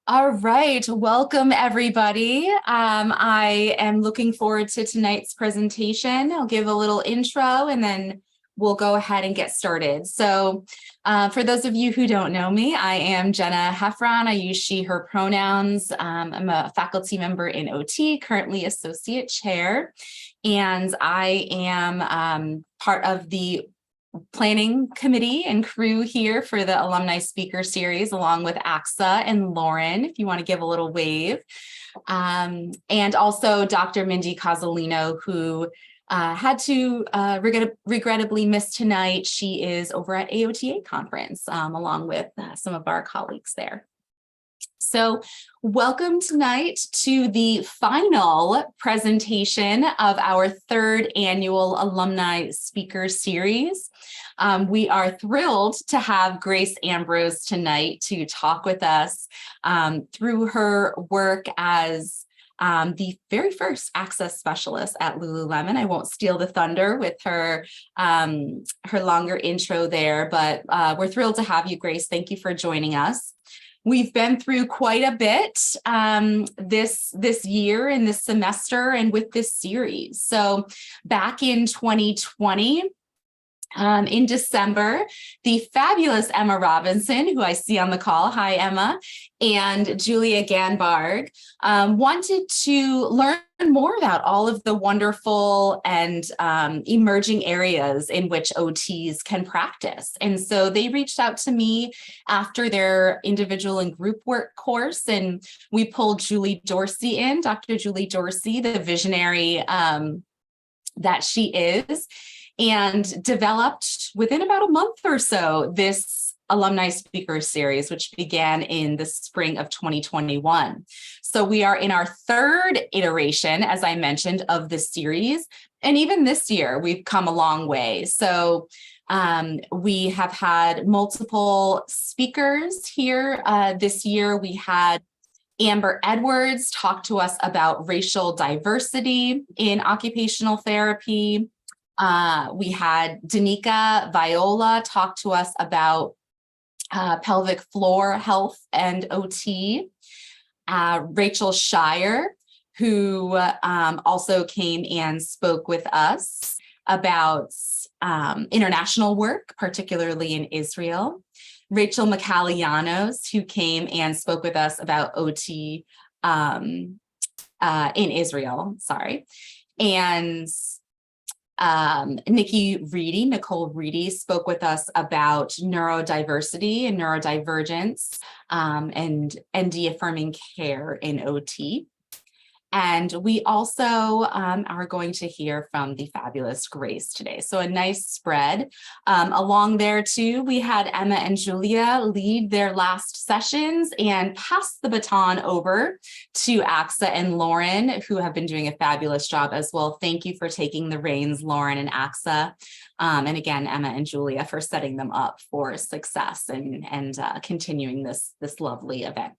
All right, welcome everybody. I am looking forward to tonight's presentation. I'll give a little intro and then we'll go ahead and get started. So for those of you who don't know me, I am Jenna Heffron. I use she, her pronouns. I'm a faculty member in OT, currently associate chair, and I am part of the planning committee and crew here for the Alumni Speaker Series, along with AXA and Lauren, if you want to give a little wave. And also Dr. Mindy Cozzolino, who had to regrettably miss tonight. She is over at AOTA conference, along with some of our colleagues there. So welcome tonight to the final presentation of our third annual Alumni Speaker Series. We are thrilled to have Grace Ambrose tonight to talk with us through her work as the very first access specialist at Lululemon. I won't steal the thunder with her longer intro there, but we're thrilled to have you, Grace. Thank you for joining us. We've been through quite a bit this year and this semester and with this series. So back in 2020, in December, the fabulous Emma Robinson, who I see on the call, hi Emma, and Julia Ganbarg wanted to learn more about all of the wonderful and emerging areas in which OTs can practice. And so they reached out to me after their individual and group work course, and we pulled Julie Dorsey in, Dr. Julie Dorsey, the visionary that she is, and developed within about a month or so this Alumni Speaker Series, which began in the spring of 2021. So we are in our third iteration, as I mentioned, of this series. And even this year, we've come a long way. So we have had multiple speakers here. This year, we had Amber Edwards talk to us about racial diversity in occupational therapy. We had Danica Viola talk to us about pelvic floor health and OT. Rachel Shire, who also came and spoke with us about international work, particularly in Israel. Rachel Macalianos, who came and spoke with us about OT in Israel, and Nicole Reedy spoke with us about neurodiversity and neurodivergence and ND-affirming care in OT. And we also are going to hear from the fabulous Grace today. So a nice spread. Along there too, we had Emma and Julia lead their last sessions and pass the baton over to AXA and Lauren, who have been doing a fabulous job as well. Thank you for taking the reins, Lauren and AXA. And again, Emma and Julia for setting them up for success and continuing this lovely event.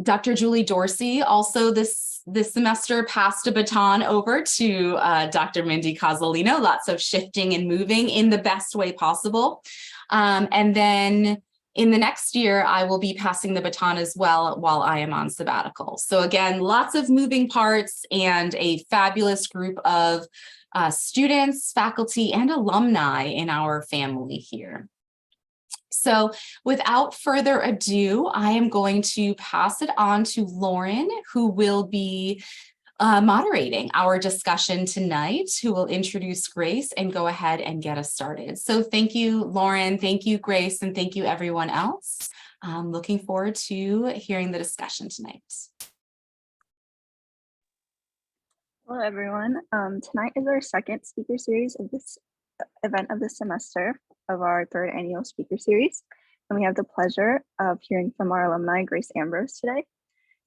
Dr. Julie Dorsey also this semester passed a baton over to Dr. Mindy Cozzolino, lots of shifting and moving in the best way possible. And then in the next year, I will be passing the baton as well while I am on sabbatical. So again, lots of moving parts and a fabulous group of students, faculty, and alumni in our family here. So without further ado, I am going to pass it on to Lauren, who will be moderating our discussion tonight, who will introduce Grace and go ahead and get us started. So thank you, Lauren, thank you, Grace, and thank you everyone else. I'm looking forward to hearing the discussion tonight. Hello, everyone. Tonight is our second speaker series of this event of the semester of our third annual speaker series. And we have the pleasure of hearing from our alumni, Grace Ambrose, today.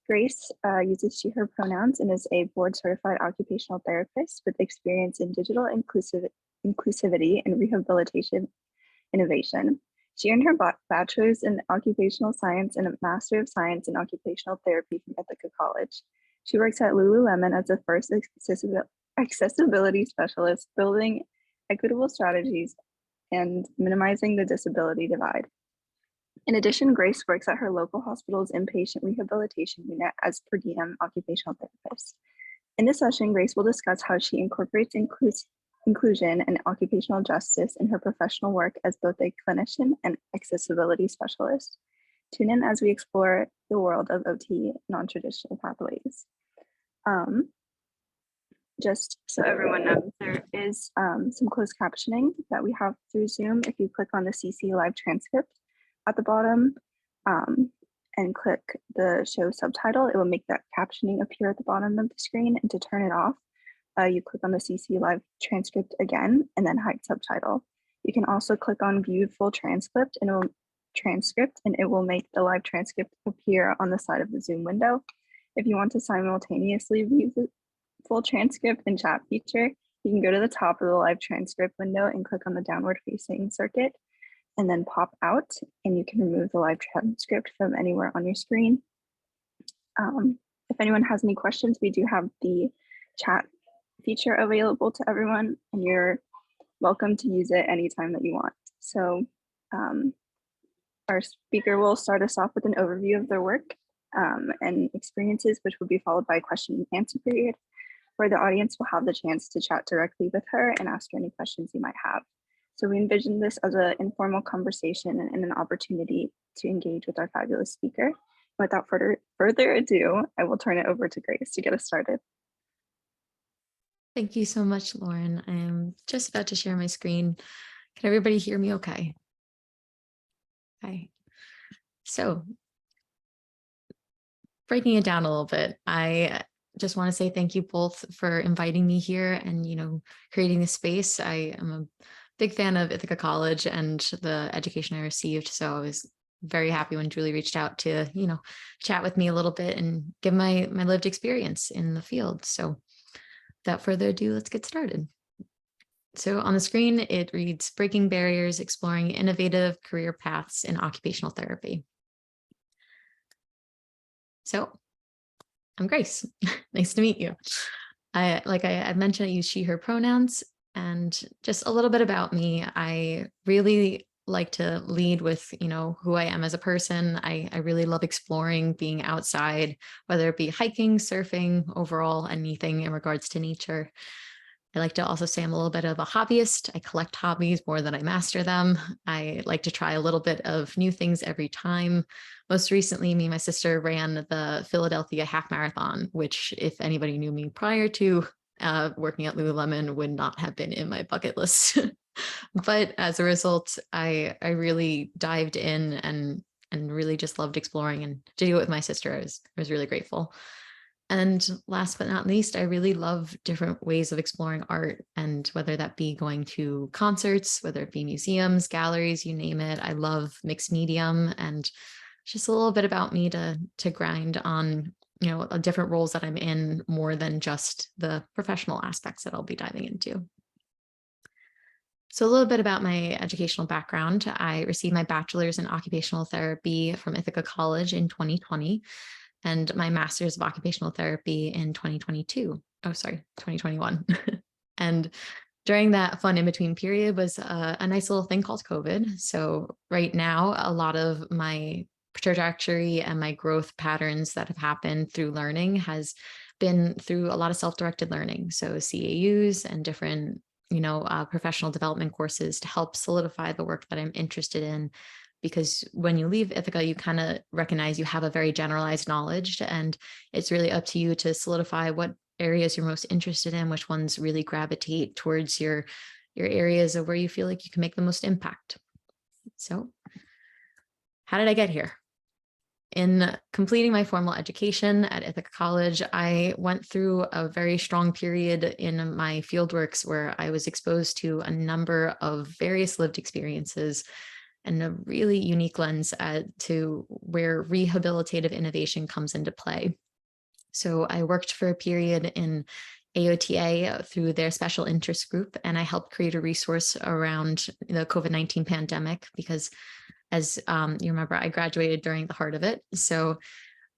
Grace uses she, her pronouns and is a board certified occupational therapist with experience in digital inclusivity and rehabilitation innovation. She earned her bachelor's in occupational science and a master of science in occupational therapy from Ithaca College. She works at Lululemon as the first accessibility specialist, building equitable strategies and minimizing the disability divide. In addition, Grace works at her local hospital's inpatient rehabilitation unit as per diem occupational therapist. In this session, Grace will discuss how she incorporates inclusion and occupational justice in her professional work as both a clinician and accessibility specialist. Tune in as we explore the world of OT non-traditional pathways. Just so everyone knows, there is some closed captioning that we have through Zoom. If you click on the CC live transcript at the bottom and click the show subtitle, it will make that captioning appear at the bottom of the screen. And to turn it off, you click on the CC live transcript again and then hide subtitle. You can also click on view full transcript and it will make the live transcript appear on the side of the Zoom window. If you want to simultaneously view the full transcript and chat feature, you can go to the top of the live transcript window and click on the downward facing circuit and then pop out, and you can remove the live transcript from anywhere on your screen. If anyone has any questions, we do have the chat feature available to everyone, and you're welcome to use it anytime that you want. So our speaker will start us off with an overview of their work and experiences, which will be followed by a question and answer period, where the audience will have the chance to chat directly with her and ask her any questions you might have. So we envision this as an informal conversation and an opportunity to engage with our fabulous speaker. Without further ado, I will turn it over to Grace to get us started. Thank you so much, Lauren. I am just about to share my screen. Can everybody hear me okay? Okay. So breaking it down a little bit, I just want to say thank you both for inviting me here and, creating this space. I am a big fan of Ithaca College and the education I received. So I was very happy when Julie reached out to, chat with me a little bit and give my lived experience in the field. So without further ado, let's get started. So on the screen, it reads Breaking Barriers, Exploring Innovative Career Paths in Occupational Therapy. So I'm Grace. Nice to meet you. I mentioned, I use she, her pronouns, and just a little bit about me. I really like to lead with, who I am as a person. I really love exploring, being outside, whether it be hiking, surfing, overall, anything in regards to nature. I like to also say I'm a little bit of a hobbyist. I collect hobbies more than I master them. I like to try a little bit of new things every time. Most recently, me and my sister ran the Philadelphia half marathon, which if anybody knew me prior to working at Lululemon would not have been in my bucket list. But as a result, I really dived in and really just loved exploring, and to do it with my sister, I was really grateful. And last but not least, I really love different ways of exploring art, and whether that be going to concerts, whether it be museums, galleries, you name it. I love mixed medium, and just a little bit about me to grind on, different roles that I'm in, more than just the professional aspects that I'll be diving into. So a little bit about my educational background. I received my bachelor's in occupational therapy from Ithaca College in 2020. And my master's of occupational therapy in 2021. And during that fun in-between period was a nice little thing called COVID. So right now, a lot of my trajectory and my growth patterns that have happened through learning has been through a lot of self-directed learning. So CAUs and different, professional development courses to help solidify the work that I'm interested in. Because when you leave Ithaca, you kind of recognize you have a very generalized knowledge, and it's really up to you to solidify what areas you're most interested in, which ones really gravitate towards your areas of where you feel like you can make the most impact. So how did I get here? In completing my formal education at Ithaca College, I went through a very strong period in my fieldworks where I was exposed to a number of various lived experiences and a really unique lens to where rehabilitative innovation comes into play. So I worked for a period in AOTA through their special interest group, and I helped create a resource around the COVID-19 pandemic because, as you remember, I graduated during the heart of it. So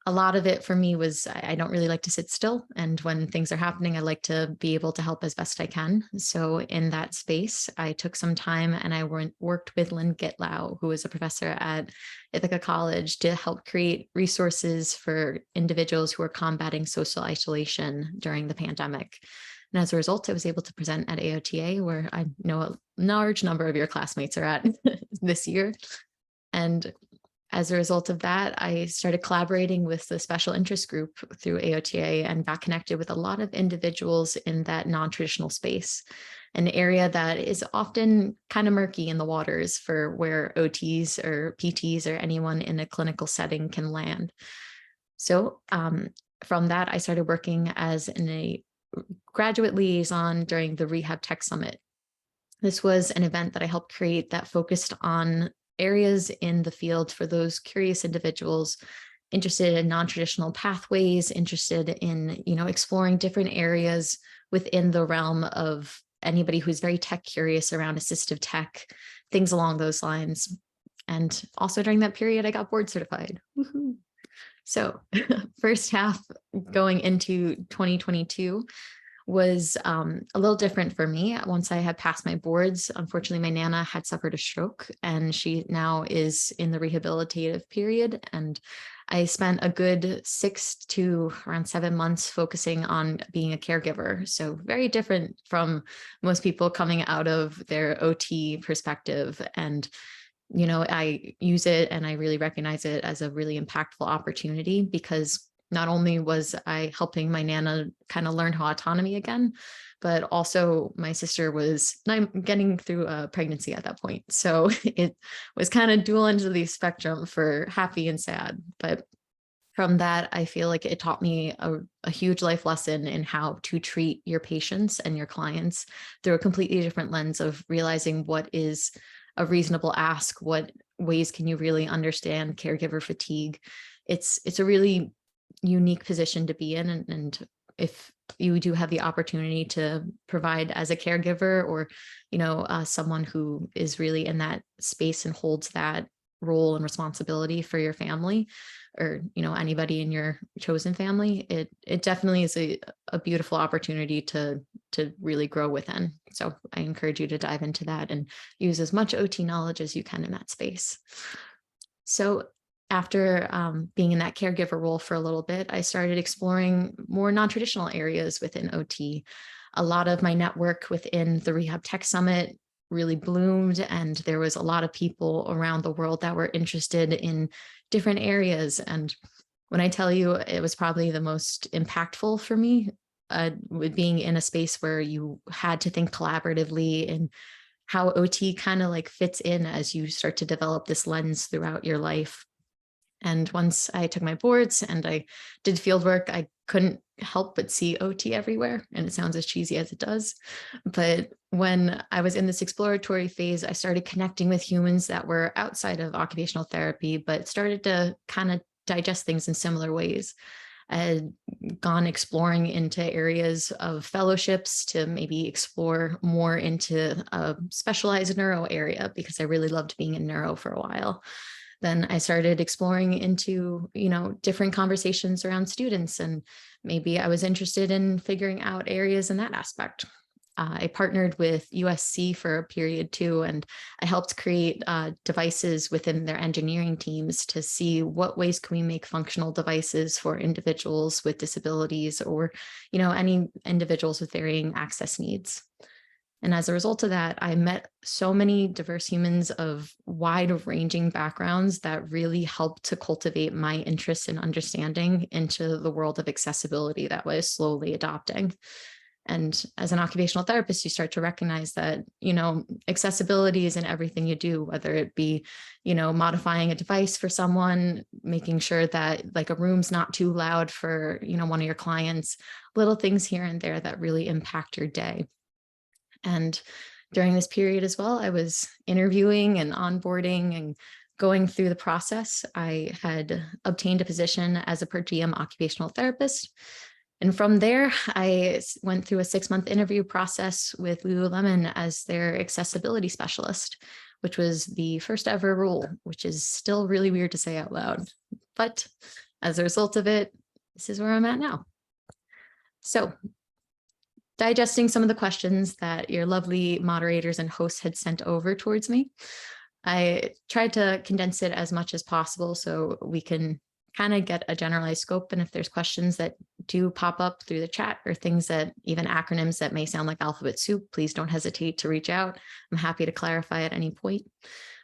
a lot of it for me was I don't really like to sit still. And when things are happening, I like to be able to help as best I can. So in that space, I took some time and I worked with Lynn Gitlau, who is a professor at Ithaca College, to help create resources for individuals who are combating social isolation during the pandemic. And as a result, I was able to present at AOTA, where I know a large number of your classmates are at this year. And as a result of that, I started collaborating with the special interest group through AOTA and got connected with a lot of individuals in that non-traditional space, an area that is often kind of murky in the waters for where OTs or PTs or anyone in a clinical setting can land. So from that, I started working as a graduate liaison during the Rehab Tech Summit. This was an event that I helped create that focused on areas in the field for those curious individuals interested in non-traditional pathways, interested in, exploring different areas within the realm of anybody who's very tech curious around assistive tech, things along those lines. And also during that period, I got board certified. Woohoo. So first half going into 2022 was a little different for me. Once I had passed my boards, unfortunately, my Nana had suffered a stroke and she now is in the rehabilitative period. And I spent a good 6 to around 7 months focusing on being a caregiver. So very different from most people coming out of their OT perspective. And I use it and I really recognize it as a really impactful opportunity, because not only was I helping my Nana kind of learn her autonomy again, but also my sister was getting through a pregnancy at that point. So it was kind of dual ends of the spectrum for happy and sad. But from that, I feel like it taught me a huge life lesson in how to treat your patients and your clients through a completely different lens of realizing what is a reasonable ask, what ways can you really understand caregiver fatigue. It's a really unique position to be in. And if you do have the opportunity to provide as a caregiver or, someone who is really in that space and holds that role and responsibility for your family or, anybody in your chosen family, it definitely is a beautiful opportunity to really grow within. So I encourage you to dive into that and use as much OT knowledge as you can in that space. So after being in that caregiver role for a little bit, I started exploring more non-traditional areas within OT. A lot of my network within the Rehab Tech Summit really bloomed, and there was a lot of people around the world that were interested in different areas. And when I tell you it was probably the most impactful for me, with being in a space where you had to think collaboratively and how OT kind of like fits in as you start to develop this lens throughout your life. And once I took my boards and I did field work, I couldn't help but see OT everywhere. And it sounds as cheesy as it does. But when I was in this exploratory phase, I started connecting with humans that were outside of occupational therapy, but started to kind of digest things in similar ways. I had gone exploring into areas of fellowships to maybe explore more into a specialized neuro area, because I really loved being in neuro for a while. Then I started exploring into, different conversations around students, and maybe I was interested in figuring out areas in that aspect. I partnered with USC for a period too, and I helped create devices within their engineering teams to see what ways can we make functional devices for individuals with disabilities or, any individuals with varying access needs. And as a result of that, I met so many diverse humans of wide-ranging backgrounds that really helped to cultivate my interest and understanding into the world of accessibility that was slowly adopting. And as an occupational therapist, you start to recognize that, accessibility is in everything you do, whether it be, modifying a device for someone, making sure that like a room's not too loud for, one of your clients, little things here and there that really impact your day. And during this period as well, I was interviewing and onboarding and going through the process. I had obtained a position as a per diem occupational therapist. And from there, I went through a 6-month interview process with Lululemon as their accessibility specialist, which was the first ever role, which is still really weird to say out loud. But as a result of it, this is where I'm at now. So digesting some of the questions that your lovely moderators and hosts had sent over towards me, I tried to condense it as much as possible so we can kind of get a generalized scope. And if there's questions that do pop up through the chat or things that even acronyms that may sound like alphabet soup, please don't hesitate to reach out. I'm happy to clarify at any point.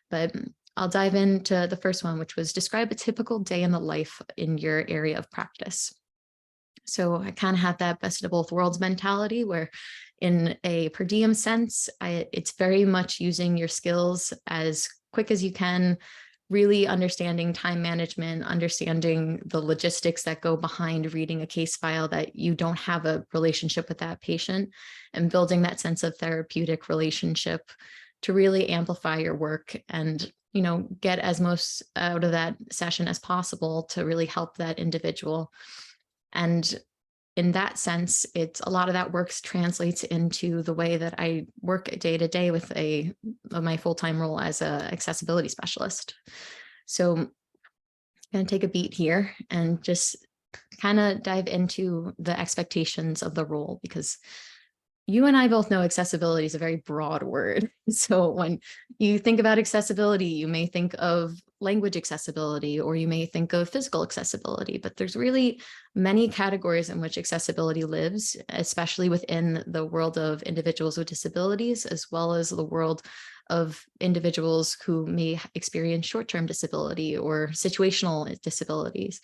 But I'll dive into the first one, which was describe a typical day in the life in your area of practice. So I kind of have that best of both worlds mentality where in a per diem sense, it's very much using your skills as quick as you can, really understanding time management, understanding the logistics that go behind reading a case file that you don't have a relationship with that patient, and building that sense of therapeutic relationship to really amplify your work and, you know, get as most out of that session as possible to really help that individual. And in that sense, it's a lot of that work translates into the way that I work day to day with my full-time role as an accessibility specialist. So I'm going to take a beat here and just kind of dive into the expectations of the role, because you and I both know accessibility is a very broad word. So when you think about accessibility, you may think of language accessibility, or you may think of physical accessibility, but there's really many categories in which accessibility lives, especially within the world of individuals with disabilities, as well as the world of individuals who may experience short-term disability or situational disabilities.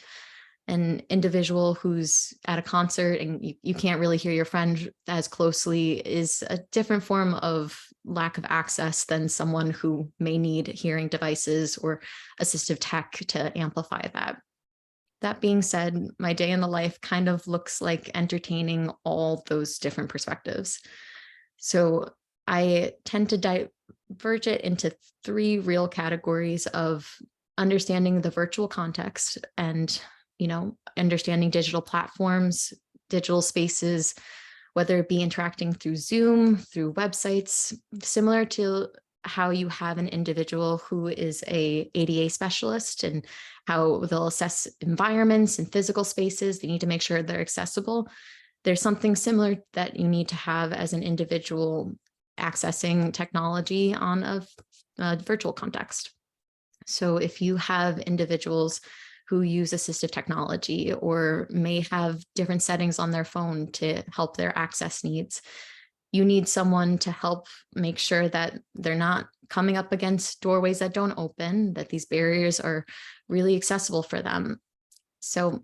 An individual who's at a concert and you can't really hear your friend as closely is a different form of lack of access than someone who may need hearing devices or assistive tech to amplify that. That being said, my day in the life kind of looks like entertaining all those different perspectives. So I tend to diverge it into three real categories of understanding the virtual context and, you know, understanding digital platforms, digital spaces, whether it be interacting through Zoom, through websites, similar to how you have an individual who is a ADA specialist and how they'll assess environments and physical spaces. They need to make sure they're accessible. There's something similar that you need to have as an individual accessing technology on a virtual context. So if you have individuals who use assistive technology or may have different settings on their phone to help their access needs, you need someone to help make sure that they're not coming up against doorways that don't open, that these barriers are really accessible for them. So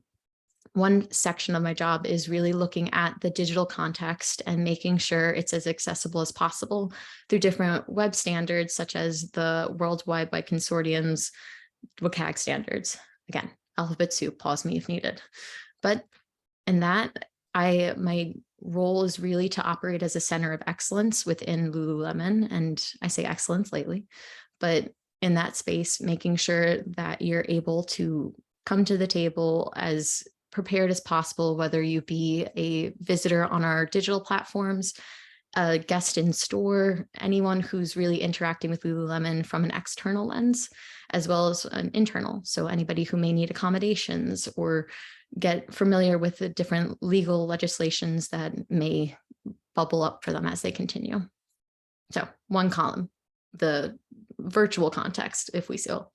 one section of my job is really looking at the digital context and making sure it's as accessible as possible through different web standards, such as the World Wide Web Consortium's WCAG standards. Again, alphabet soup, pause me if needed. But in that, my role is really to operate as a center of excellence within Lululemon. And I say excellence lately, but in that space, making sure that you're able to come to the table as prepared as possible, whether you be a visitor on our digital platforms, a guest in store, anyone who's really interacting with Lululemon from an external lens, as well as an internal. So anybody who may need accommodations or get familiar with the different legal legislations that may bubble up for them as they continue. So one column, the virtual context, if we so.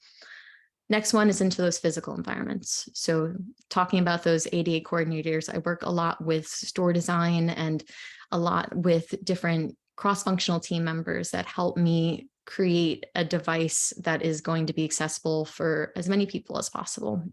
Next one is into those physical environments. So talking about those ADA coordinators, I work a lot with store design and a lot with different cross-functional team members that help me create a device that is going to be accessible for as many people as possible.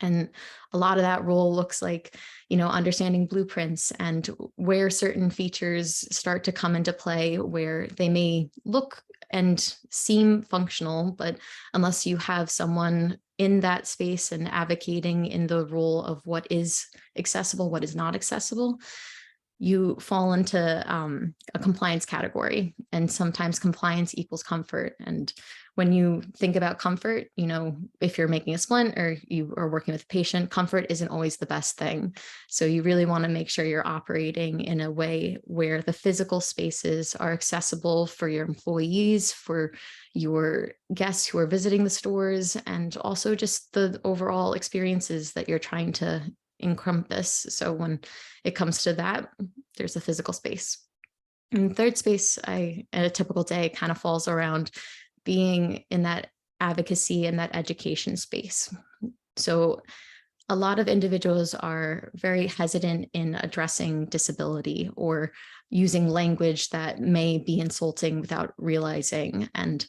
And a lot of that role looks like, you know, understanding blueprints and where certain features start to come into play, where they may look and seem functional, but unless you have someone in that space and advocating in the role of what is accessible, what is not accessible, you fall into a compliance category. And sometimes compliance equals comfort. And when you think about comfort, if you're making a splint or you are working with a patient, comfort isn't always the best thing. So you really want to make sure you're operating in a way where the physical spaces are accessible for your employees, for your guests who are visiting the stores, and also just the overall experiences that you're trying to encompass. So when it comes to that, there's a physical space. And third space, at a typical day, kind of falls around being in that advocacy and that education space. So a lot of individuals are very hesitant in addressing disability or using language that may be insulting without realizing, and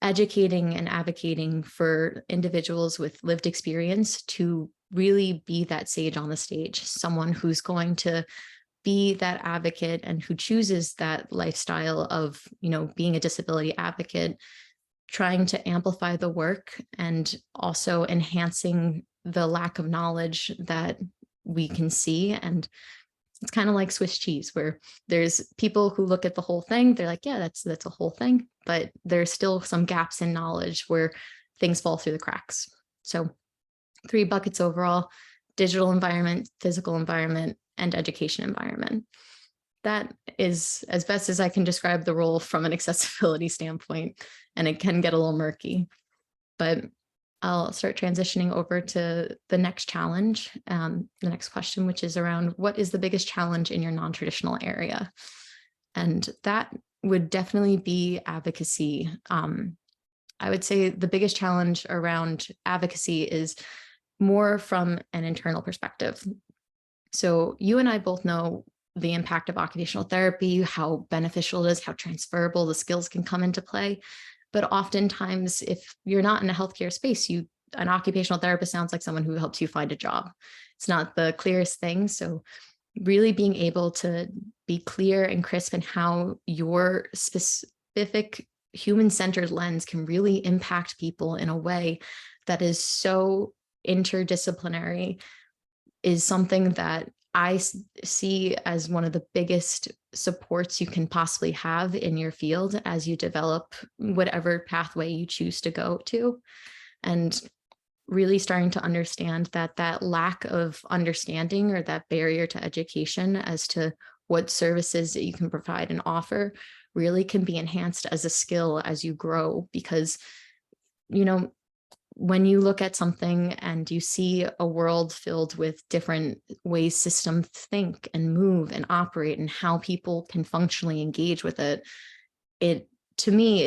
educating and advocating for individuals with lived experience to really be that sage on the stage, someone who's going to be that advocate and who chooses that lifestyle of, being a disability advocate, trying to amplify the work and also enhancing the lack of knowledge that we can see. And it's kind of like Swiss cheese, where there's people who look at the whole thing, they're like, yeah, that's a whole thing, but there's still some gaps in knowledge where things fall through the cracks. So 3 buckets overall: digital environment, physical environment, and education environment. That is as best as I can describe the role from an accessibility standpoint, and it can get a little murky. But I'll start transitioning over to the next challenge, the next question, which is around what is the biggest challenge in your non-traditional area? And that would definitely be advocacy. I would say the biggest challenge around advocacy is more from an internal perspective. So you and I both know the impact of occupational therapy, how beneficial it is, how transferable the skills can come into play. But oftentimes, if you're not in a healthcare space, an occupational therapist sounds like someone who helps you find a job. It's not the clearest thing. So really being able to be clear and crisp in how your specific human-centered lens can really impact people in a way that is so interdisciplinary is something that I see as one of the biggest supports you can possibly have in your field as you develop whatever pathway you choose to go to. And really starting to understand that lack of understanding or that barrier to education as to what services that you can provide and offer really can be enhanced as a skill as you grow. Because, when you look at something and you see a world filled with different ways systems think and move and operate and how people can functionally engage with it, to me,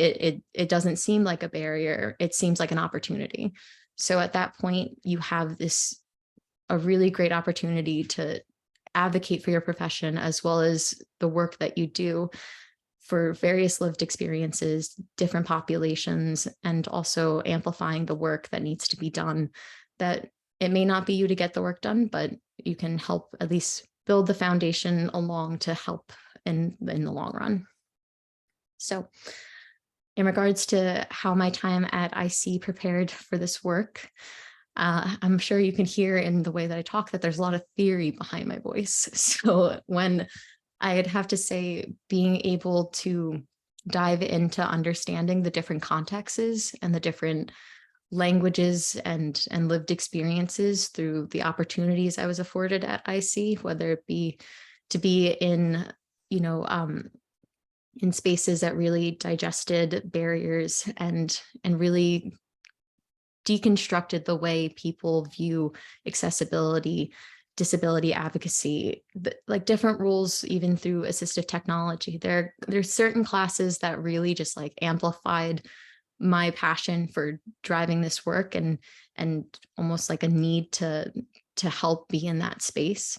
it doesn't seem like a barrier. It seems like an opportunity. So at that point, you have a really great opportunity to advocate for your profession as well as the work that you do for various lived experiences, different populations, and also amplifying the work that needs to be done. That it may not be you to get the work done, but you can help at least build the foundation along to help in the long run. So in regards to how my time at IC prepared for this work, I'm sure you can hear in the way that I talk that there's a lot of theory behind my voice. So when I'd have to say being able to dive into understanding the different contexts and the different languages and lived experiences through the opportunities I was afforded at IC, whether it be to be in, in spaces that really digested barriers and really deconstructed the way people view accessibility, disability advocacy, like different roles, even through assistive technology. There's certain classes that really just like amplified my passion for driving this work and almost like a need to help be in that space.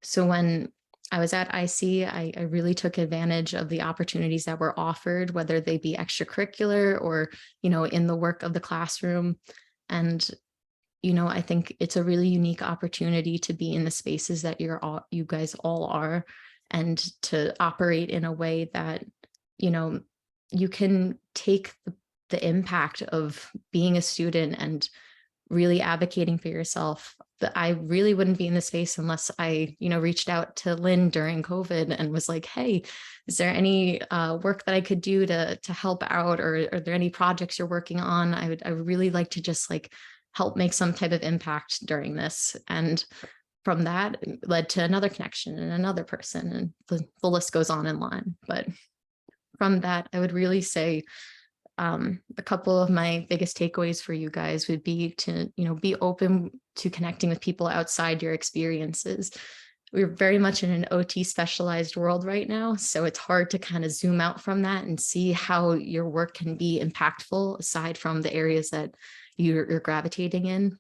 So when I was at IC, I really took advantage of the opportunities that were offered, whether they be extracurricular or, in the work of the classroom. And I think it's a really unique opportunity to be in the spaces that you guys all are, and to operate in a way that, you can take the impact of being a student and really advocating for yourself I really wouldn't be in the space unless I, reached out to Lynn during COVID and was like, hey, is there any work that I could do to help out, or are there any projects you're working on? I would really like to just like help make some type of impact during this. And from that it led to another connection and another person, and the list goes on and on. But from that, I would really say a couple of my biggest takeaways for you guys would be to, be open to connecting with people outside your experiences. We're very much in an OT specialized world right now, so it's hard to kind of zoom out from that and see how your work can be impactful aside from the areas that you're gravitating in.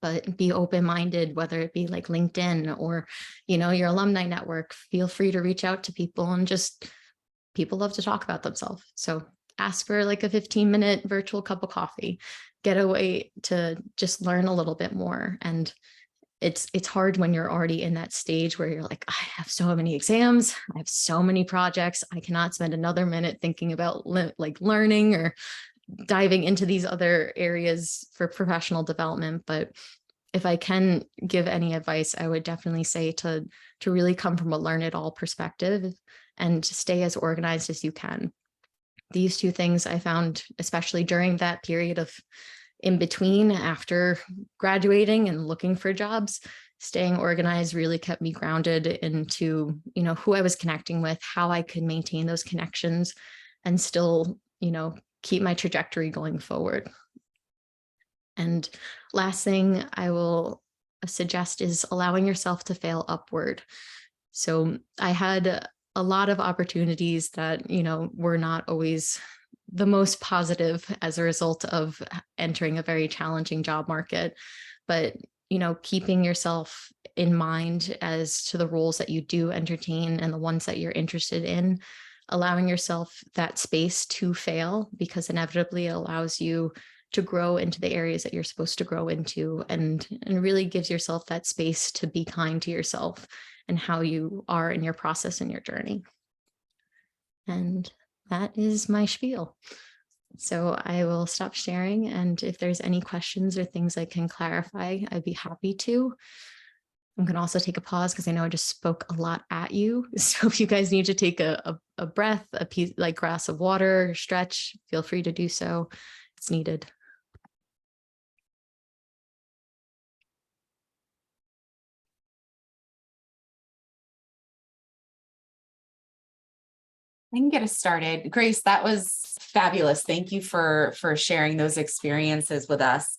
But be open-minded, whether it be like LinkedIn or, your alumni network. Feel free to reach out to people, and just people love to talk about themselves. So ask for like a 15-minute virtual cup of coffee, get away to just learn a little bit more. And it's hard when you're already in that stage where you're like, I have so many exams, I have so many projects, I cannot spend another minute thinking about like learning or diving into these other areas for professional development. But if I can give any advice, I would definitely say to really come from a learn it all perspective and stay as organized as you can. These two things I found, especially during that period of in between after graduating and looking for jobs, staying organized really kept me grounded into, who I was connecting with, how I could maintain those connections and still, keep my trajectory going forward. And last thing I will suggest is allowing yourself to fail upward. So I had a lot of opportunities that, were not always the most positive as a result of entering a very challenging job market. But, keeping yourself in mind as to the roles that you do entertain and the ones that you're interested in, allowing yourself that space to fail, because inevitably it allows you to grow into the areas that you're supposed to grow into, and really gives yourself that space to be kind to yourself and how you are in your process and your journey. And that is my spiel. So I will stop sharing. And if there's any questions or things I can clarify, I'd be happy to. I'm going to also take a pause because I know I just spoke a lot at you. So if you guys need to take a breath, a piece like glass of water, stretch, feel free to do so. It's needed. I can get us started. Grace, that was fabulous. Thank you for sharing those experiences with us.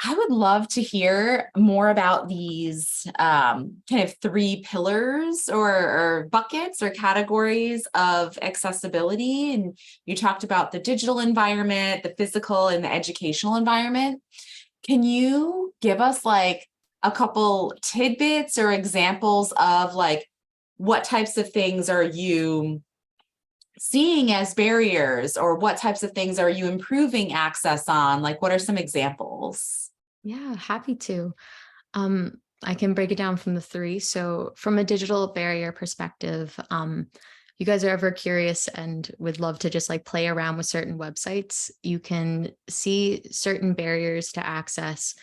I would love to hear more about these kind of 3 pillars or buckets or categories of accessibility. And you talked about the digital environment, the physical, and the educational environment. Can you give us like a couple tidbits or examples of like what types of things are you seeing as barriers, or what types of things are you improving access on? Like, what are some examples? Yeah, happy to. I can break it down from the 3. So from a digital barrier perspective, you guys are ever curious and would love to just like play around with certain websites, you can see certain barriers to access,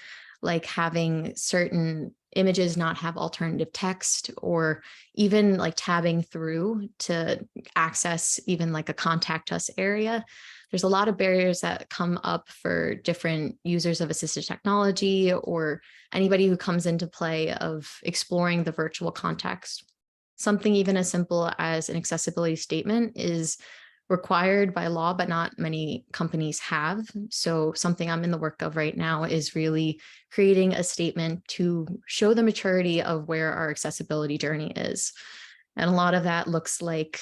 like having certain images not have alternative text, or even like tabbing through to access even like a contact us area. There's a lot of barriers that come up for different users of assistive technology, or anybody who comes into play of exploring the virtual context. Something even as simple as an accessibility statement is required by law, but not many companies have. So something I'm in the work of right now is really creating a statement to show the maturity of where our accessibility journey is. And a lot of that looks like,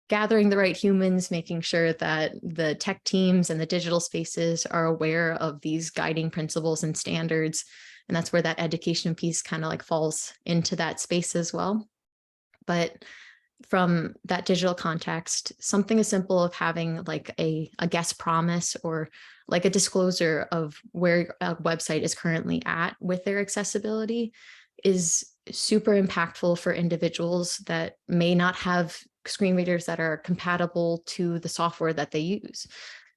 gathering the right humans, making sure that the tech teams and the digital spaces are aware of these guiding principles and standards. And that's where that education piece kind of like falls into that space as well. But from that digital context, something as simple of having like a guest promise, or like a disclosure of where a website is currently at with their accessibility, is super impactful for individuals that may not have screen readers that are compatible to the software that they use.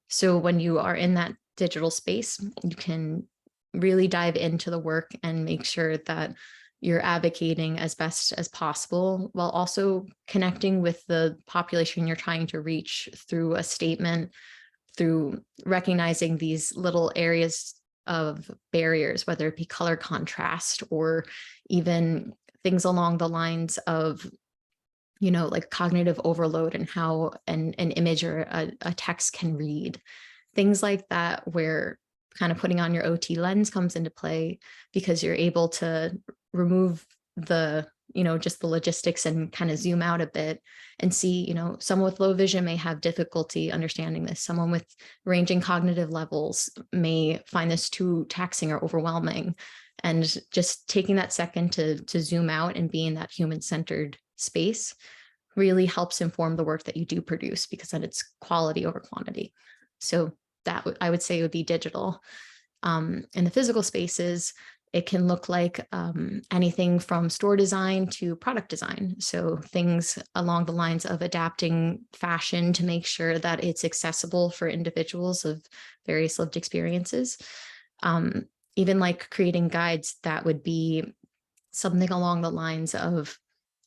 So when you are in that digital space, you can really dive into the work and make sure that you're advocating as best as possible while also connecting with the population you're trying to reach through a statement, through recognizing these little areas of barriers, whether it be color contrast or even things along the lines of, like cognitive overload and how an image or a text can read. Things like that, where kind of putting on your OT lens comes into play, because you're able to remove the, just the logistics and kind of zoom out a bit and see, someone with low vision may have difficulty understanding this. Someone with ranging cognitive levels may find this too taxing or overwhelming. And just taking that second to zoom out and be in that human-centered space really helps inform the work that you do produce, because then it's quality over quantity. So that I would say would be digital. In the physical spaces, it can look like anything from store design to product design. So things along the lines of adapting fashion to make sure that it's accessible for individuals of various lived experiences. Even like creating guides that would be something along the lines of,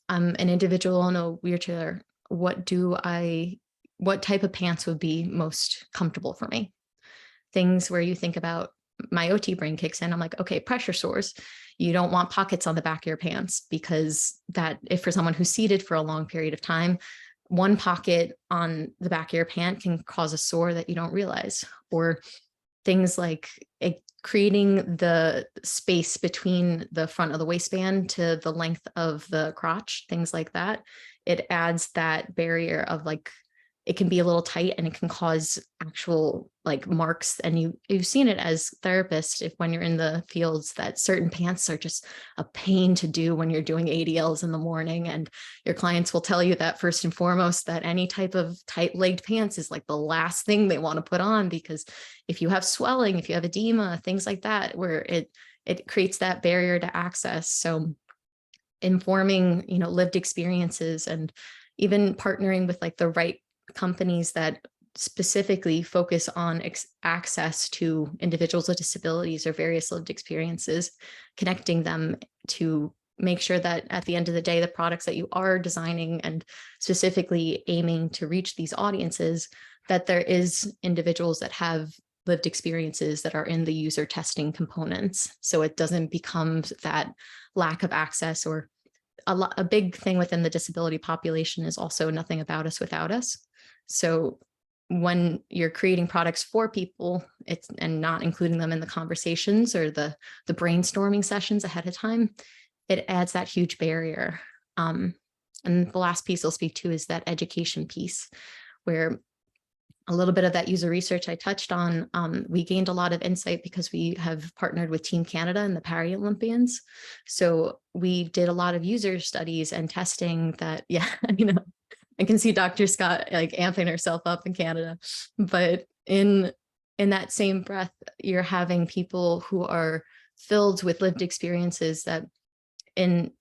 I'm an individual in a wheelchair. What type of pants would be most comfortable for me? Things where you think about, my OT brain kicks in. I'm like, okay, pressure sores. You don't want pockets on the back of your pants, because that, if for someone who's seated for a long period of time, one pocket on the back of your pant can cause a sore that you don't realize. Or things like creating the space between the front of the waistband to the length of the crotch, things like that. It adds that barrier of like, it can be a little tight and it can cause actual like marks. And you've seen it as therapists, if when you're in the fields, that certain pants are just a pain to do when you're doing ADLs in the morning. And your clients will tell you that first and foremost, that any type of tight legged pants is like the last thing they want to put on, because if you have swelling, if you have edema, things like that, where it creates that barrier to access. So informing, lived experiences, and even partnering with like the right companies that specifically focus on access to individuals with disabilities or various lived experiences, connecting them to make sure that at the end of the day, the products that you are designing and specifically aiming to reach these audiences, that there is individuals that have lived experiences that are in the user testing components. So it doesn't become that lack of access. Or a big thing within the disability population is also nothing about us without us. So when you're creating products for people, and not including them in the conversations or the brainstorming sessions ahead of time, it adds that huge barrier. And the last piece I'll speak to is that education piece, where a little bit of that user research I touched on, we gained a lot of insight because we have partnered with Team Canada and the Paralympians. So we did a lot of user studies and testing that, I can see Dr. Scott like amping herself up in Canada, but in that same breath, you're having people who are filled with lived experiences that, in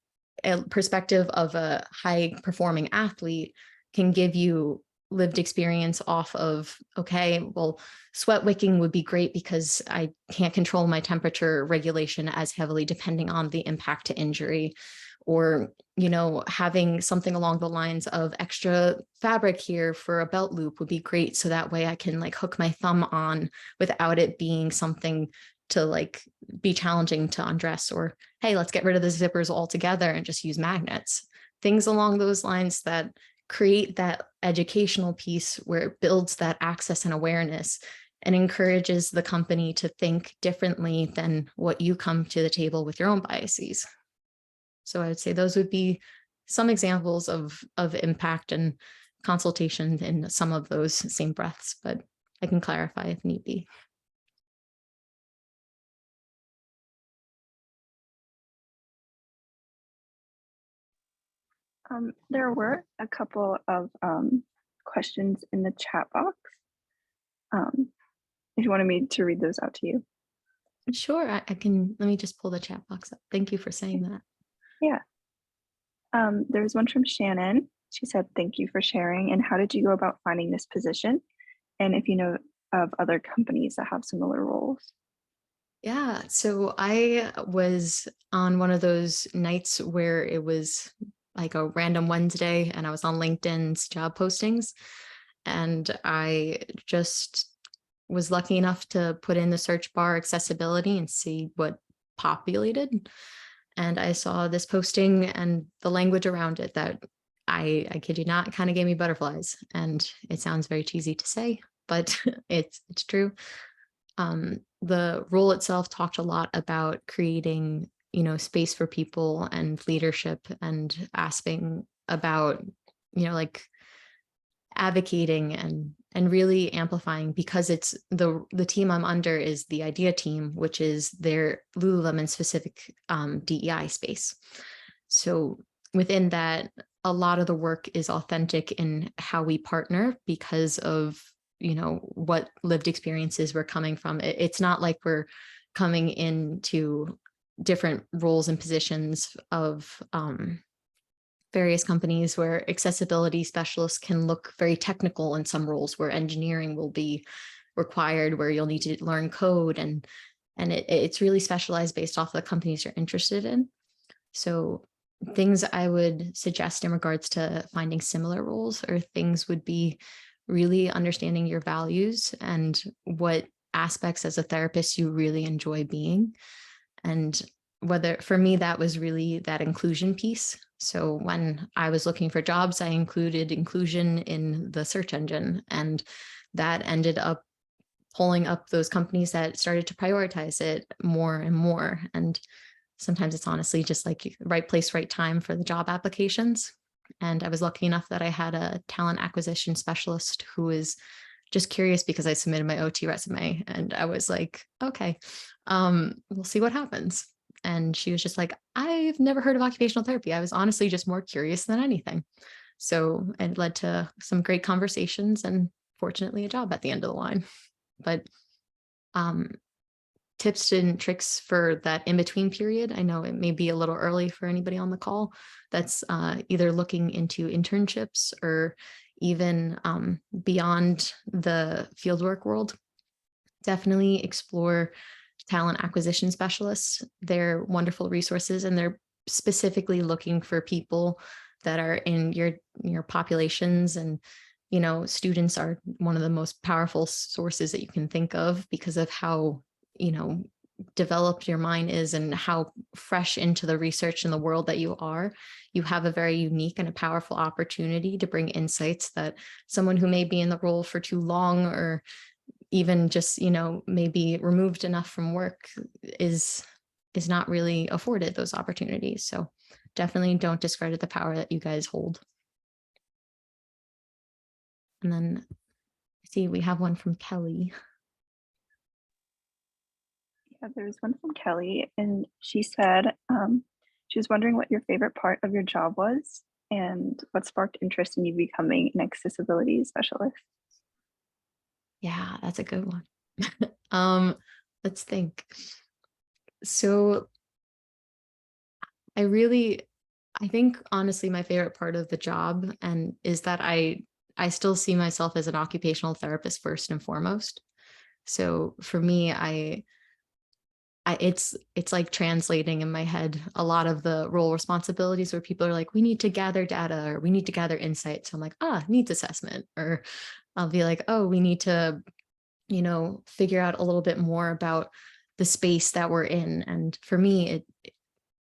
a perspective of a high performing athlete, can give you lived experience off of, okay, well, sweat wicking would be great because I can't control my temperature regulation as heavily depending on the impact to injury. Or, having something along the lines of extra fabric here for a belt loop would be great. So that way I can like hook my thumb on without it being something to like be challenging to undress. Or, hey, let's get rid of the zippers altogether and just use magnets. Things along those lines that create that educational piece where it builds that access and awareness and encourages the company to think differently than what you come to the table with your own biases. So I would say those would be some examples of impact and consultation in some of those same breaths, but I can clarify if need be. There were a couple of questions in the chat box. If you wanted me to read those out to you. Sure, I can. Let me just pull the chat box up. Thank you for saying that. Yeah. There's one from Shannon. She said, thank you for sharing. And how did you go about finding this position? And if you know of other companies that have similar roles? Yeah, so I was on one of those nights where it was like a random Wednesday and I was on LinkedIn's job postings, and I just was lucky enough to put in the search bar accessibility and see what populated. And I saw this posting and the language around it that I kid you not, kind of gave me butterflies. And it sounds very cheesy to say, but it's true. The role itself talked a lot about creating, space for people and leadership, and asking about, like advocating and really amplifying, because it's the team I'm under is the idea team, which is their Lululemon specific DEI space. So within that, a lot of the work is authentic in how we partner because of, what lived experiences we're coming from. It's not like we're coming into different roles and positions of various companies where accessibility specialists can look very technical in some roles, where engineering will be required, where you'll need to learn code, and it's really specialized based off the companies you're interested in. So things I would suggest in regards to finding similar roles or things would be really understanding your values and what aspects as a therapist you really enjoy being. And whether, for me, that was really that inclusion piece. So when I was looking for jobs, I included inclusion in the search engine, and that ended up pulling up those companies that started to prioritize it more and more. And sometimes it's honestly just like right place, right time for the job applications. And I was lucky enough that I had a talent acquisition specialist who was just curious because I submitted my OT resume, and I was like, okay, we'll see what happens. And she was just like, I've never heard of occupational therapy. I was honestly just more curious than anything. So it led to some great conversations and fortunately a job at the end of the line. But tips and tricks for that in-between period. I know it may be a little early for anybody on the call that's either looking into internships or even beyond the fieldwork world. Definitely explore talent acquisition specialists. They're wonderful resources, and they're specifically looking for people that are in your populations. And students are one of the most powerful sources that you can think of because of how developed your mind is and how fresh into the research in the world that you are. You have a very unique and a powerful opportunity to bring insights that someone who may be in the role for too long, or even just maybe removed enough from work, is not really afforded those opportunities. So definitely don't discredit the power that you guys hold. And then see, we have one from Kelly. Yeah, there's one from Kelly, and she said she was wondering what your favorite part of your job was and what sparked interest in you becoming an accessibility specialist. Yeah, that's a good one. Let's think. So I think honestly, my favorite part of the job and is that I still see myself as an occupational therapist first and foremost. So for me, it's like translating in my head a lot of the role responsibilities where people are like, we need to gather data or we need to gather insights. So I'm like, needs assessment. Or I'll be like, oh, we need to, figure out a little bit more about the space that we're in. And for me,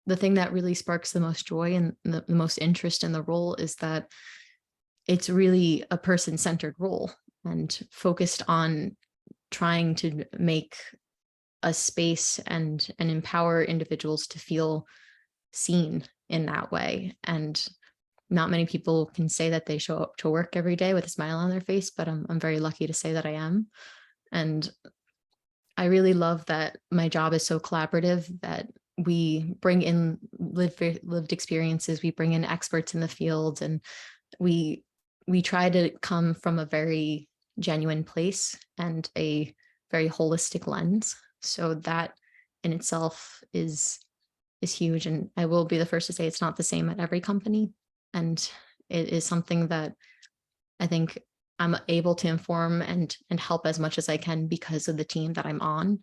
the thing that really sparks the most joy and the most interest in the role is that it's really a person-centered role and focused on trying to make a space and empower individuals to feel seen in that way. And not many people can say that they show up to work every day with a smile on their face, but I'm very lucky to say that I am. And I really love that my job is so collaborative, that we bring in lived experiences, we bring in experts in the field, and we try to come from a very genuine place and a very holistic lens. So that in itself is huge. And I will be the first to say it's not the same at every company. And it is something that I think I'm able to inform and help as much as I can because of the team that I'm on.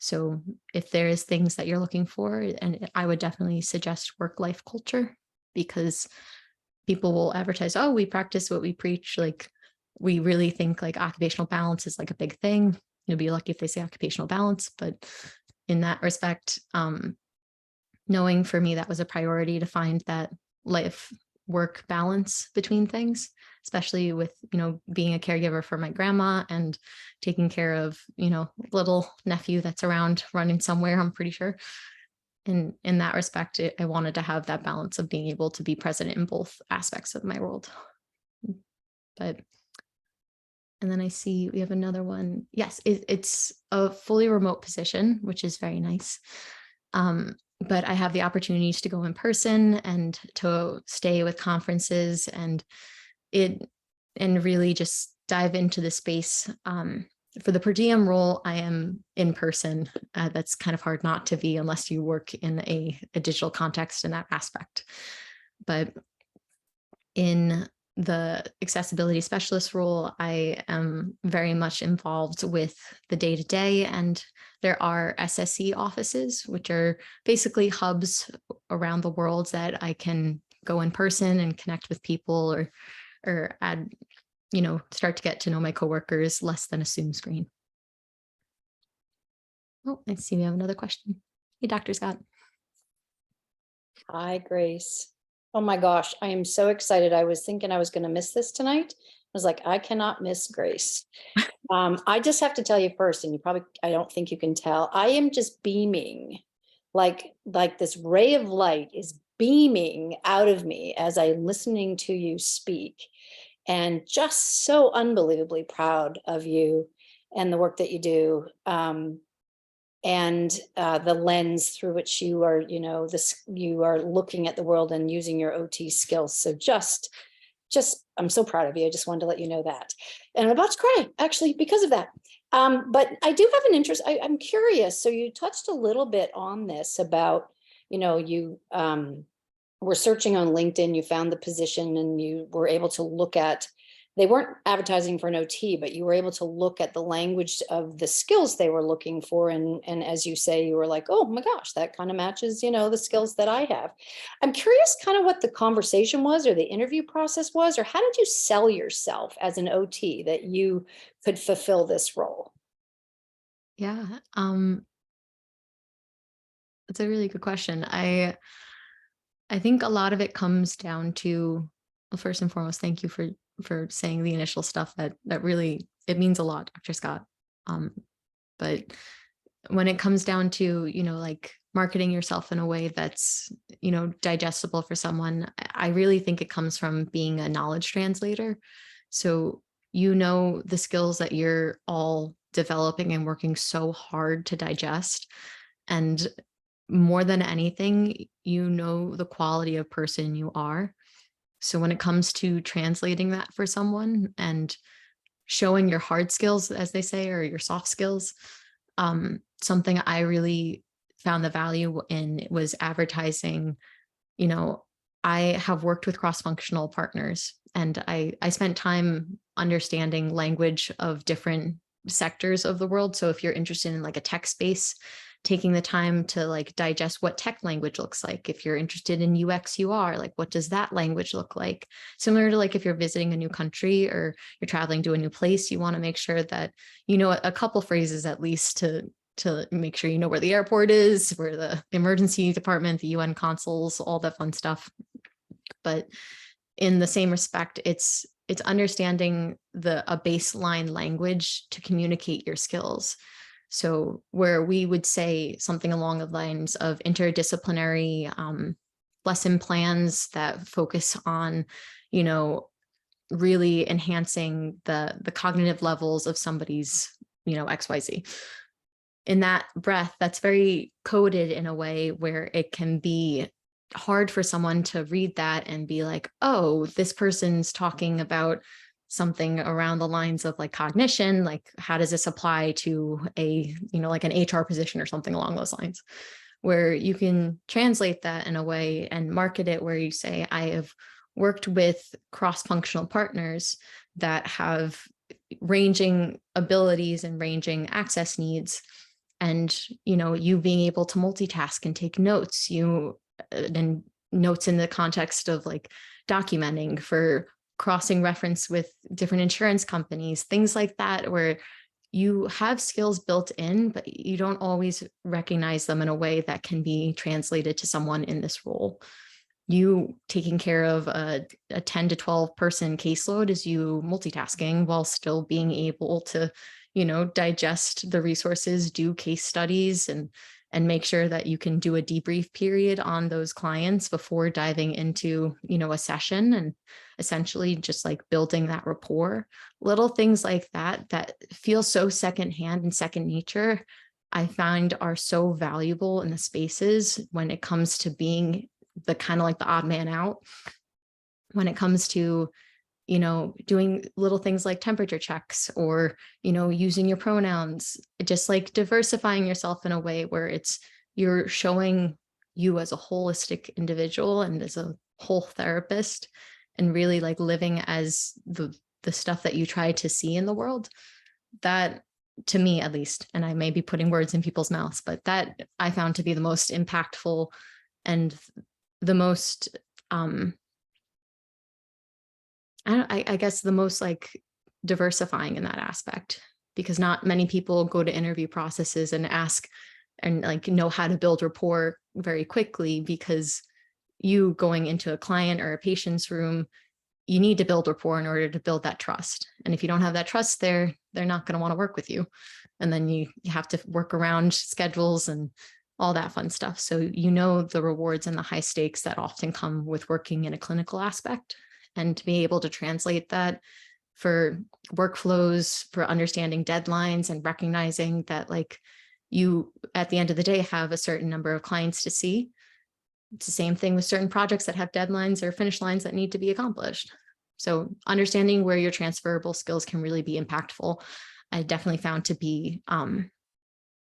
So if there is things that you're looking for, and I would definitely suggest work-life culture, because people will advertise, oh, we practice what we preach. Like, we really think like occupational balance is like a big thing. You'll be lucky if they say occupational balance, but in that respect, knowing for me that was a priority to find that life work balance between things, especially with, being a caregiver for my grandma and taking care of, little nephew that's around running somewhere, I'm pretty sure. In that respect, I wanted to have that balance of being able to be present in both aspects of my world. But, and then I see we have another one. Yes, it's a fully remote position, which is very nice. But I have the opportunities to go in person and to stay with conferences and really just dive into the space. For the per diem role, I am in person. That's kind of hard not to be unless you work in a digital context in that aspect. But in the accessibility specialist role, I am very much involved with the day-to-day, and there are SSE offices, which are basically hubs around the world that I can go in person and connect with people or add, start to get to know my coworkers less than a Zoom screen. Oh, I see we have another question. Hey, Dr. Scott. Hi, Grace. Oh my gosh, I am so excited. I was thinking I was going to miss this tonight. I was like, I cannot miss Grace. I just have to tell you first, and I don't think you can tell, I am just beaming, like this ray of light is beaming out of me as I'm listening to you speak, and just so unbelievably proud of you and the work that you do. And the lens through which you are, you are looking at the world and using your OT skills. So just, I'm so proud of you. I just wanted to let you know that. And I'm about to cry, actually, because of that. But I do have an interest. I'm curious. So you touched a little bit on this about, you were searching on LinkedIn, you found the position and you were able to look at, they weren't advertising for an OT, but you were able to look at the language of the skills they were looking for. And as you say, you were like, oh my gosh, that kind of matches, the skills that I have. I'm curious kind of what the conversation was or the interview process was, or how did you sell yourself as an OT that you could fulfill this role? Yeah, that's a really good question. I think a lot of it comes down to, well, first and foremost, thank you for saying the initial stuff that really, it means a lot, Dr. Scott. But when it comes down to, like marketing yourself in a way that's, digestible for someone, I really think it comes from being a knowledge translator. So, the skills that you're all developing and working so hard to digest. And more than anything, the quality of person you are. So when it comes to translating that for someone and showing your hard skills, as they say, or your soft skills, something I really found the value in was advertising. I have worked with cross-functional partners, and I spent time understanding language of different sectors of the world. So if you're interested in like a tech space, taking the time to like digest what tech language looks like. If you're interested in UX, UI, like what does that language look like? Similar to like if you're visiting a new country or you're traveling to a new place, you want to make sure that you know a couple phrases at least to make sure you know where the airport is, where the emergency department, the UN consuls, all that fun stuff. But in the same respect, it's understanding a baseline language to communicate your skills. So where we would say something along the lines of interdisciplinary lesson plans that focus on, really enhancing the cognitive levels of somebody's, XYZ. In that breath, that's very coded in a way where it can be hard for someone to read that and be like, oh, this person's talking about something around the lines of like cognition, like how does this apply to like an HR position or something along those lines, where you can translate that in a way and market it where you say, I have worked with cross-functional partners that have ranging abilities and ranging access needs. And, you being able to multitask and take notes, and notes in the context of like documenting for crossing reference with different insurance companies, things like that, where you have skills built in, but you don't always recognize them in a way that can be translated to someone in this role. You taking care of a 10 to 12 person caseload is you multitasking while still being able to, digest the resources, do case studies, and make sure that you can do a debrief period on those clients before diving into, a session, and essentially just like building that rapport. Little things like that feel so secondhand and second nature, I find are so valuable in the spaces when it comes to being the kind of like the odd man out, when it comes to, doing little things like temperature checks, or, using your pronouns, just like diversifying yourself in a way where you're showing you as a holistic individual and as a whole therapist, and really like living as the stuff that you try to see in the world. That, to me at least, and I may be putting words in people's mouths, but that I found to be the most impactful and the most, I guess the most like diversifying in that aspect, because not many people go to interview processes and ask and like know how to build rapport very quickly, because you going into a client or a patient's room, you need to build rapport in order to build that trust. And if you don't have that trust there, they're not going to want to work with you. And then you have to work around schedules and all that fun stuff. So, the rewards and the high stakes that often come with working in a clinical aspect, and to be able to translate that for workflows, for understanding deadlines, and recognizing that like you, at the end of the day, have a certain number of clients to see. It's the same thing with certain projects that have deadlines or finish lines that need to be accomplished. So understanding where your transferable skills can really be impactful, I definitely found to be one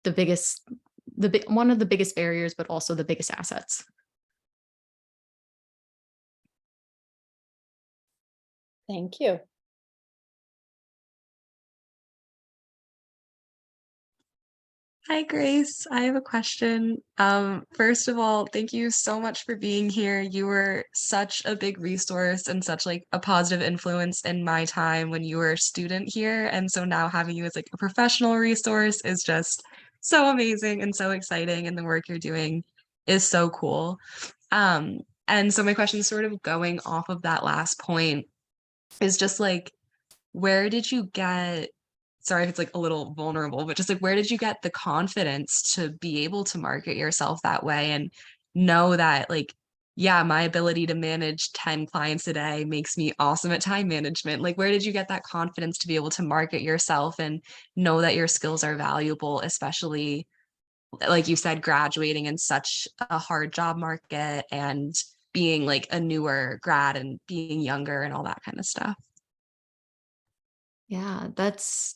of the biggest barriers, but also the biggest assets. Thank you. Hi, Grace. I have a question. First of all, thank you so much for being here. You were such a big resource and such like a positive influence in my time when you were a student here. And so now having you as like a professional resource is just so amazing and so exciting. And the work you're doing is so cool. And so my question is sort of going off of that last point is just like, where did you get, sorry if it's like a little vulnerable, but just like, where did you get the confidence to be able to market yourself that way and know that like, yeah, my ability to manage 10 clients a day makes me awesome at time management. Like, where did you get that confidence to be able to market yourself and know that your skills are valuable, especially like you said, graduating in such a hard job market and being like a newer grad and being younger and all that kind of stuff? Yeah, that's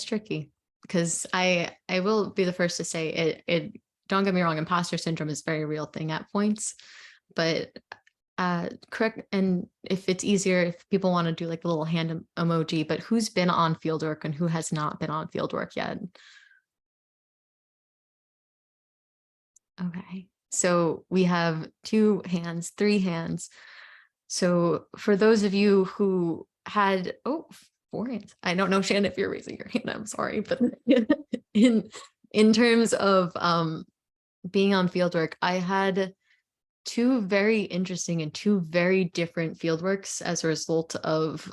tricky, because I will be the first to say it don't get me wrong, imposter syndrome is a very real thing at points, but correct. And if it's easier, if people want to do like a little hand emoji, but who's been on fieldwork and who has not been on fieldwork yet? Okay, so we have 2 hands, 3 hands. So for those of you who had, 4 hands. I don't know, Shannon, if you're raising your hand, I'm sorry, but in terms of being on fieldwork, I had 2 very interesting and 2 very different fieldworks as a result of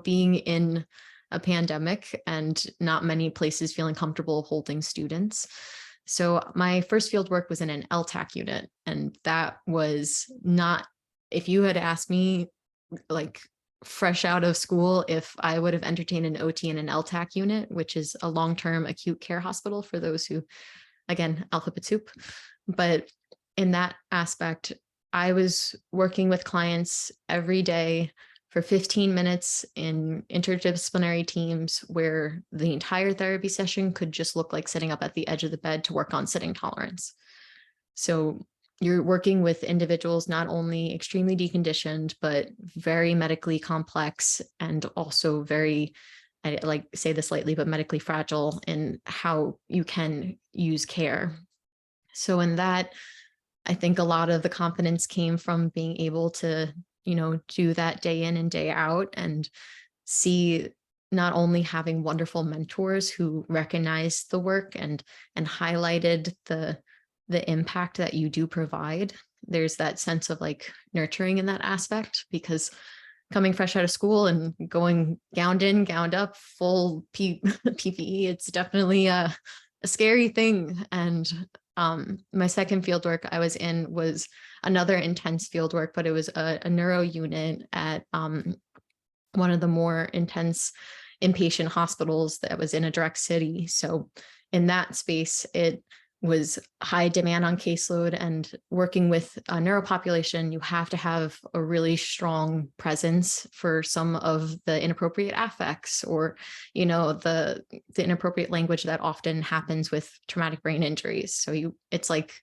being in a pandemic and not many places feeling comfortable holding students. So my first field work was in an LTAC unit, and that was not, if you had asked me like fresh out of school if I would have entertained an OT in an LTAC unit, which is a long-term acute care hospital for those who, again, alphabet soup. But in that aspect, I was working with clients every day for 15 minutes in interdisciplinary teams where the entire therapy session could just look like sitting up at the edge of the bed to work on sitting tolerance. So you're working with individuals not only extremely deconditioned, but very medically complex and also very, I like say this lightly, but medically fragile in how you can use care. So in that, I think a lot of the confidence came from being able to, do that day in and day out and see not only having wonderful mentors who recognized the work and highlighted the impact that you do provide. There's that sense of like nurturing in that aspect, because coming fresh out of school and going gowned in, gowned up, full PPE, it's definitely a scary thing. And my second field work I was in was another intense field work, but it was a neuro unit at one of the more intense inpatient hospitals that was in a direct city. So in that space, it was high demand on caseload, and working with a neuro population, you have to have a really strong presence for some of the inappropriate affects or, the inappropriate language that often happens with traumatic brain injuries. So it's like,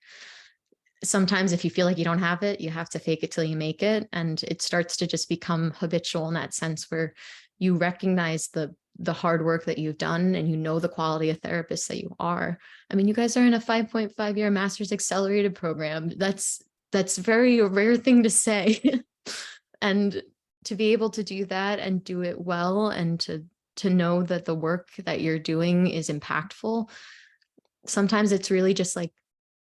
sometimes if you feel like you don't have it, you have to fake it till you make it. And it starts to just become habitual in that sense where you recognize the hard work that you've done and the quality of therapist that you are. I mean, you guys are in a 5.5-year master's accelerated program. That's very a rare thing to say. And to be able to do that and do it well, and to know that the work that you're doing is impactful. Sometimes it's really just like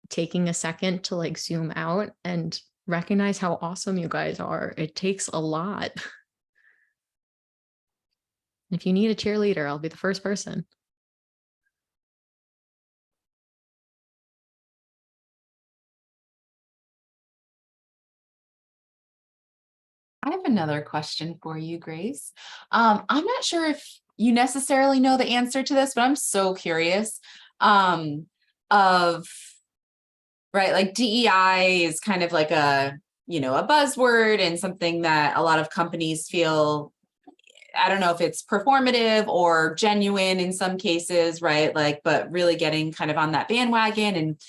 taking a second to like zoom out and recognize how awesome you guys are. It takes a lot. If you need a cheerleader, I'll be the first person. I have another question for you, Grace. I'm not sure if you necessarily know the answer to this, but I'm so curious right, like DEI is kind of like a buzzword and something that a lot of companies feel, I don't know if it's performative or genuine in some cases, right? Like, but really getting kind of on that bandwagon, and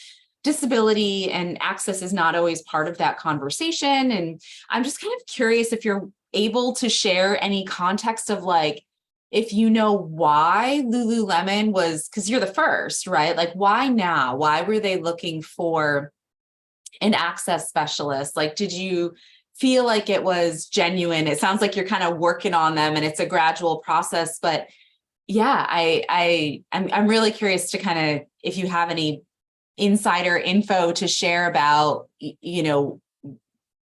disability and access is not always part of that conversation. And I'm just kind of curious if you're able to share any context of like, if you know why Lululemon was, because you're the first, right? Like, why now? Why were they looking for an access specialist? Like, did you feel like it was genuine? It sounds like you're kind of working on them and it's a gradual process, but yeah, I'm really curious to kind of, if you have any insider info to share about,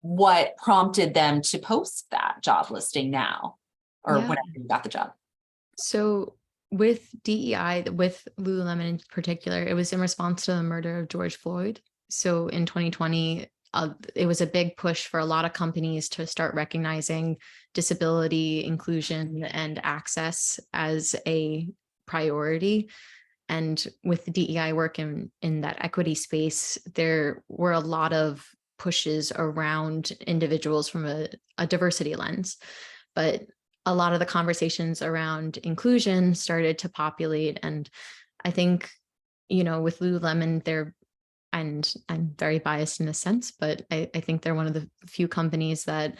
what prompted them to post that job listing now, or Yeah. whenever you got the job. So with DEI, with Lululemon in particular, it was in response to the murder of George Floyd. So in 2020, it was a big push for a lot of companies to start recognizing disability, inclusion, and access as a priority. And with the DEI work in that equity space, there were a lot of pushes around individuals from a diversity lens. But a lot of the conversations around inclusion started to populate. And I think, with Lululemon, and I'm very biased in this sense, but I think they're one of the few companies that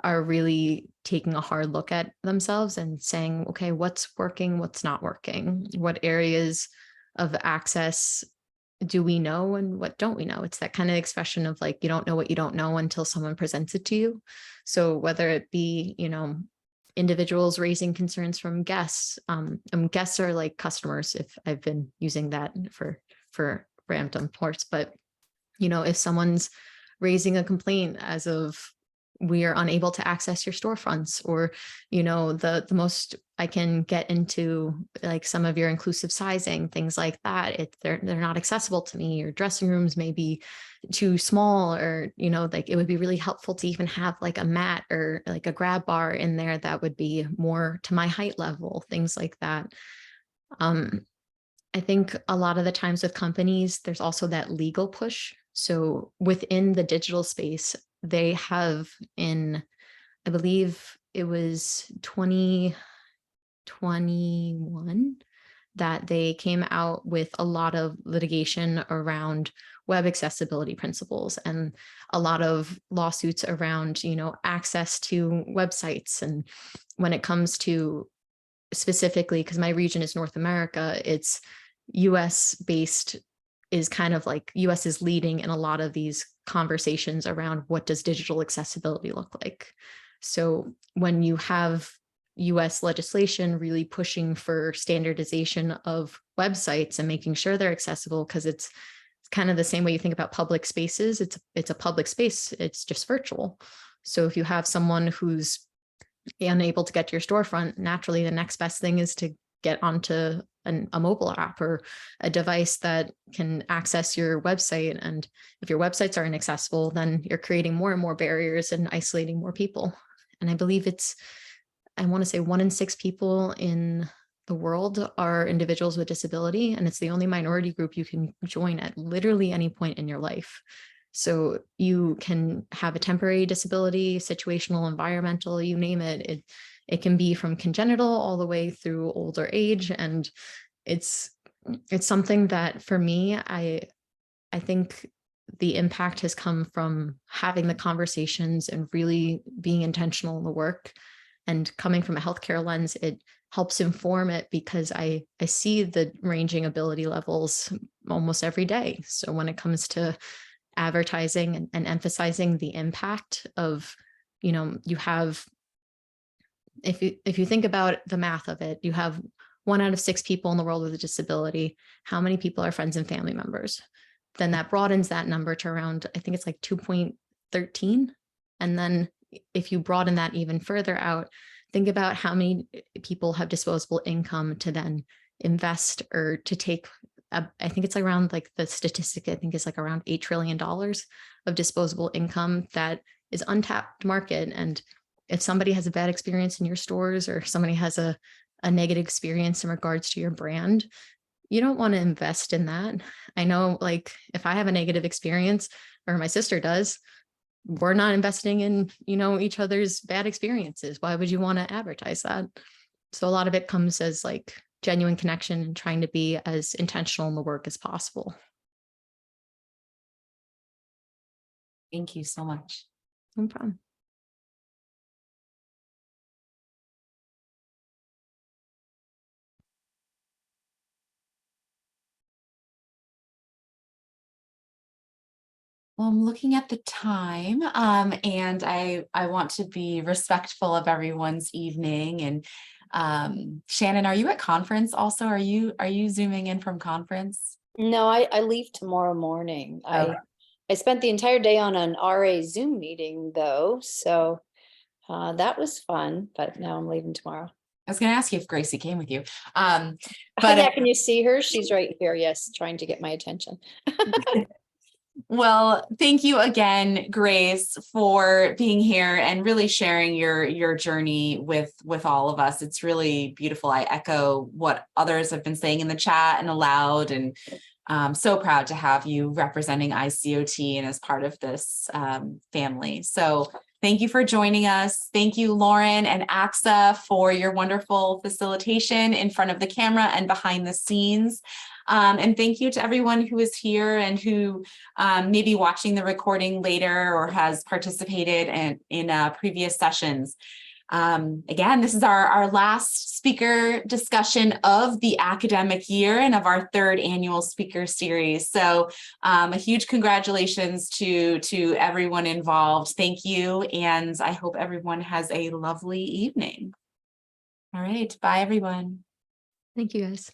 are really taking a hard look at themselves and saying, okay, what's working, what's not working? What areas of access do we know and what don't we know? It's that kind of expression of like, you don't know what you don't know until someone presents it to you. So whether it be, individuals raising concerns from guests, guests are like customers, if I've been using that for random parts, but if someone's raising a complaint as of, we are unable to access your storefronts, or the most I can get into like some of your inclusive sizing, things like that, they're not accessible to me. Your dressing rooms may be too small, or like it would be really helpful to even have like a mat or like a grab bar in there that would be more to my height level, things like that. I think a lot of the times with companies, there's also that legal push. So within the digital space, they have I believe it was 2021, that they came out with a lot of litigation around web accessibility principles and a lot of lawsuits around, access to websites. And when it comes to specifically, because my region is North America, it's US based, is kind of like US is leading in a lot of these conversations around what does digital accessibility look like. So when you have US legislation really pushing for standardization of websites and making sure they're accessible, because it's kind of the same way you think about public spaces. It's a public space, it's just virtual. So if you have someone who's unable to get to your storefront, naturally the next best thing is to get onto a mobile app or a device that can access your website. And if your websites are inaccessible, then you're creating more and more barriers and isolating more people. And I believe I want to say 1 in 6 people in the world are individuals with disability, and it's the only minority group you can join at literally any point in your life. So you can have a temporary disability, situational, environmental, you name it. It can be from congenital all the way through older age. And it's something that for me, I think the impact has come from having the conversations and really being intentional in the work. And coming from a healthcare lens, it helps inform it because I see the ranging ability levels almost every day. So when it comes to advertising and emphasizing the impact of, you have, if you think about the math of it, you have 1 out of 6 people in the world with a disability. How many people are friends and family members? Then that broadens that number to around, I think it's like 2.13. And then if you broaden that even further out, think about how many people have disposable income to then invest or to take. I think it's around, like, the statistic, I think is like around $8 trillion of disposable income that is untapped market. And if somebody has a bad experience in your stores, or somebody has a negative experience in regards to your brand, you don't want to invest in that. I know, like, if I have a negative experience, or my sister does, we're not investing in, each other's bad experiences. Why would you want to advertise that? So a lot of it comes as like genuine connection and trying to be as intentional in the work as possible. Thank you so much. No problem. Well, I'm looking at the time, and I want to be respectful of everyone's evening. And Shannon, are you at conference also? Are you zooming in from conference? No, I leave tomorrow morning. Okay. I spent the entire day on an RA Zoom meeting though, so that was fun, but now I'm leaving tomorrow. I was going to ask you if Gracie came with you. But yeah, can you see her? She's right here. Yes, trying to get my attention. Well, thank you again, Grace, for being here and really sharing your journey with all of us. It's really beautiful. I echo what others have been saying in the chat and aloud, and so proud to have you representing ICOT and as part of this family. So thank you for joining us. Thank you, Lauren and AXA, for your wonderful facilitation in front of the camera and behind the scenes. And thank you to everyone who is here and who may be watching the recording later or has participated in previous sessions. Again, this is our last speaker discussion of the academic year and of our 3rd annual speaker series. So a huge congratulations to everyone involved. Thank you. And I hope everyone has a lovely evening. All right. Bye, everyone. Thank you, guys.